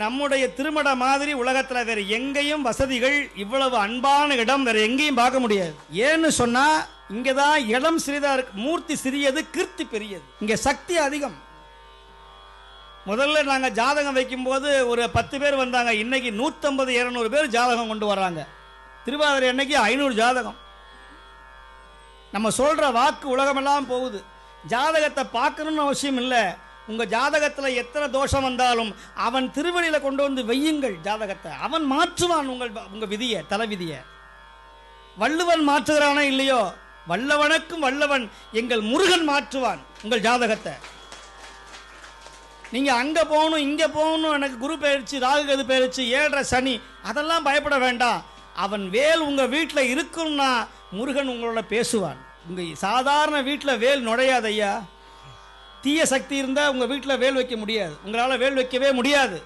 நம்முடைய திருமண மாதிரி உலகத்துல வேற எங்கேயும் வசதிகள் இவ்வளவு அன்பான இடம் வேற எங்கேயும் பார்க்க முடியாது. ஏன்னு சொன்னா இங்கதான் இடம் சிறிதா இருக்கு, மூர்த்தி சிறியது, கீர்த்தி பெரியது, இங்க சக்தி அதிகம். முதல்ல நாங்க ஜாதகம் வைக்கும் போது ஒரு 10 பேர் வந்தாங்க. இன்னைக்கு 150-200 பேர் ஜாதகம் கொண்டு வர்றாங்க. திருவாதிரை அன்னைக்கு 500 ஜாதகம். நம்ம சொல்ற வாக்கு உலகமெல்லாம் போகுது. ஜாதகத்தை பார்க்கணும்னு அவசியம் இல்லை. உங்க ஜாதகத்துல எத்தனை தோஷம் வந்தாலும் அவன் திருவடியில கொண்டு வந்து வையுங்கள் ஜாதகத்தை. அவன் மாற்றுவான் உங்க விதியை, தலை விதியை. வள்ளுவன் மாற்றுகிறானே இல்லையோ, வல்லவனுக்கும் வல்லவன் எங்கள் முருகன் மாற்றுவான் உங்கள் ஜாதகத்தை. நீங்க அங்க போகணும் இங்க போகணும், எனக்கு குரு பயிற்சி, ராகுகது பயிற்சி, 7.5 சனி, அதெல்லாம் பயப்பட வேண்டாம். அவன் வேல் உங்க வீட்டில் இருக்கும்னா முருகன் உங்களோட பேசுவான். உங்க சாதாரண வீட்டில் வேல் நுழையாது ஐயா. தீய சக்தி இருந்தால் உங்கள் வீட்டில் வேல் வைக்க முடியாது, உங்களால் வேல் வைக்கவே முடியாது.